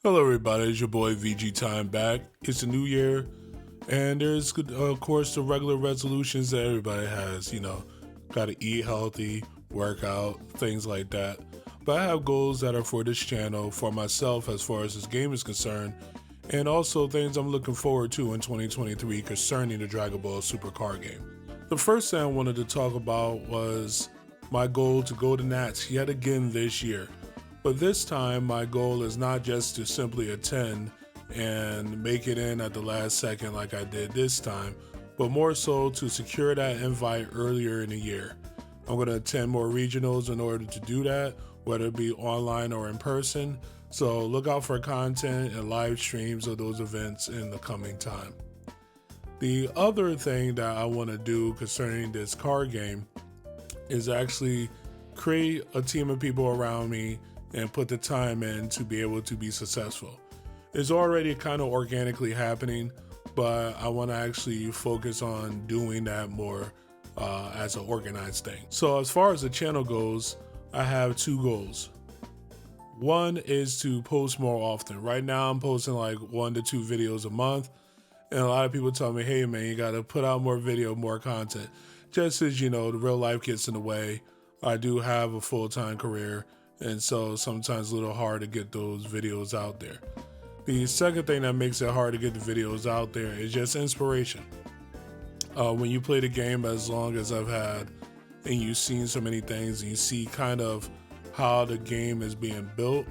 Hello, everybody. It's your boy VG Time back. It's a new year, and there's, of course, the regular resolutions that everybody has. Got to eat healthy, work out, things like that. But I have goals that are for this channel, for myself, as far as this game is concerned, and also things I'm looking forward to in 2023 concerning the Dragon Ball Super card game. The first thing I wanted to talk about was my goal to go to Nats yet again this year. But this time, my goal is not just to simply attend and make it in at the last second like I did this time, but more so to secure that invite earlier in the year. I'm going to attend more regionals in order to do that, whether it be online or in person. So look out for content and live streams of those events in the coming time. The other thing that I want to do concerning this card game is actually create a team of people around me and put the time in to be able to be successful. It's already kind of organically happening, but I want to actually focus on doing that more as an organized thing. So as far as the channel goes, I have two goals. One is to post more often. Right now I'm posting like 1 to 2 videos a month, and a lot of people tell me, hey man, you gotta put out more video, more content. Just as the real life gets in the way. I do have a full-time career, and so sometimes a little hard to get those videos out there. The second thing that makes it hard to get the videos out there is just inspiration. When you play the game as long as I've had, and you've seen so many things, and you see kind of how the game is being built,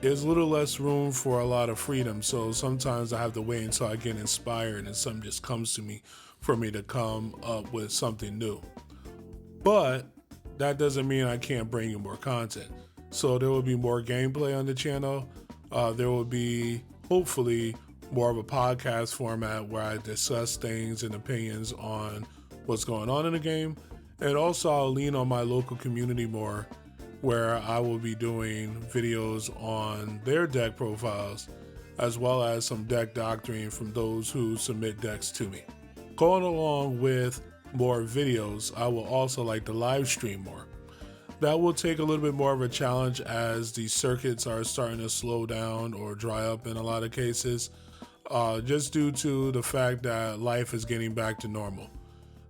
there's a little less room for a lot of freedom. So sometimes I have to wait until I get inspired and something just comes to me for me to come up with something new. But that doesn't mean I can't bring you more content. So there will be more gameplay on the channel. There will be, hopefully, more of a podcast format where I discuss things and opinions on what's going on in the game. And also I'll lean on my local community more, where I will be doing videos on their deck profiles, as well as some deck doctrine from those who submit decks to me. Going along with more videos, I will also like to live stream more. That will take a little bit more of a challenge as the circuits are starting to slow down or dry up in a lot of cases, just due to the fact that life is getting back to normal.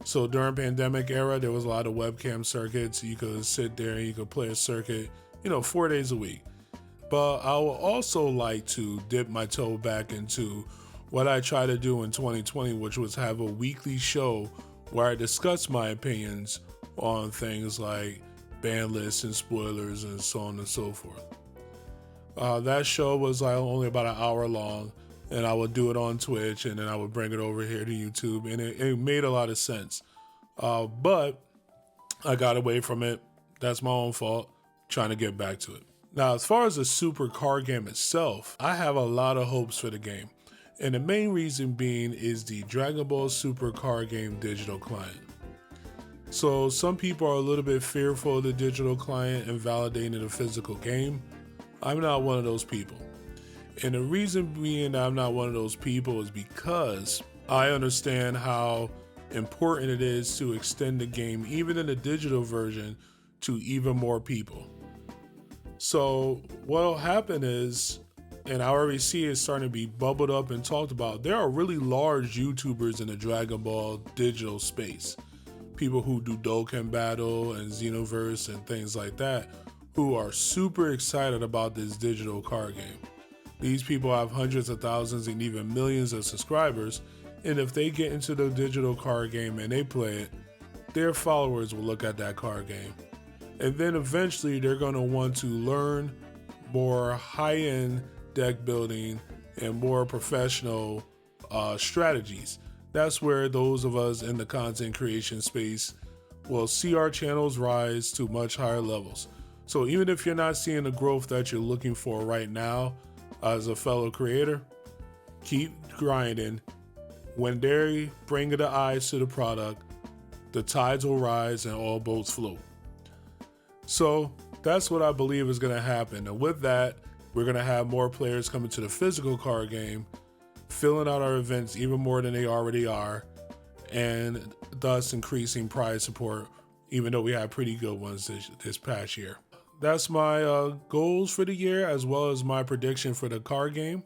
So during pandemic era, there was a lot of webcam circuits. You could sit there and you could play a circuit, 4 days a week. But I would also like to dip my toe back into what I tried to do in 2020, which was have a weekly show where I discuss my opinions on things like ban lists and spoilers and so on and so forth. That show was only about an hour long, and I would do it on Twitch, and then I would bring it over here to YouTube, and it made a lot of sense. But I got away from it. That's my own fault. Trying to get back to it. Now, as far as the Super card game itself, I have a lot of hopes for the game. And the main reason being is the Dragon Ball Super card game digital client. So some people are a little bit fearful of the digital client and validating the physical game. I'm not one of those people. And the reason being that I'm not one of those people is because I understand how important it is to extend the game, even in the digital version, to even more people. So what'll happen is, and I already see it starting to be bubbled up and talked about, there are really large YouTubers in the Dragon Ball digital space. People who do Dokkan Battle and Xenoverse and things like that, who are super excited about this digital card game. These people have hundreds of thousands and even millions of subscribers, and if they get into the digital card game and they play it, their followers will look at that card game. And then eventually they're going to want to learn more high-end deck building and more professional strategies. That's where those of us in the content creation space will see our channels rise to much higher levels. So even if you're not seeing the growth that you're looking for right now as a fellow creator, keep grinding. When they bring the eyes to the product, the tides will rise and all boats float. So that's what I believe is going to happen. And with that, we're going to have more players coming to the physical card game, filling out our events even more than they already are, and thus increasing prize support, even though we had pretty good ones this past year. that's my goals for the year, as well as my prediction for the car game.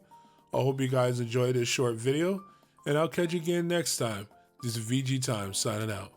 I hope you guys enjoyed this short video, and I'll catch you again next time. This is VG Time signing out.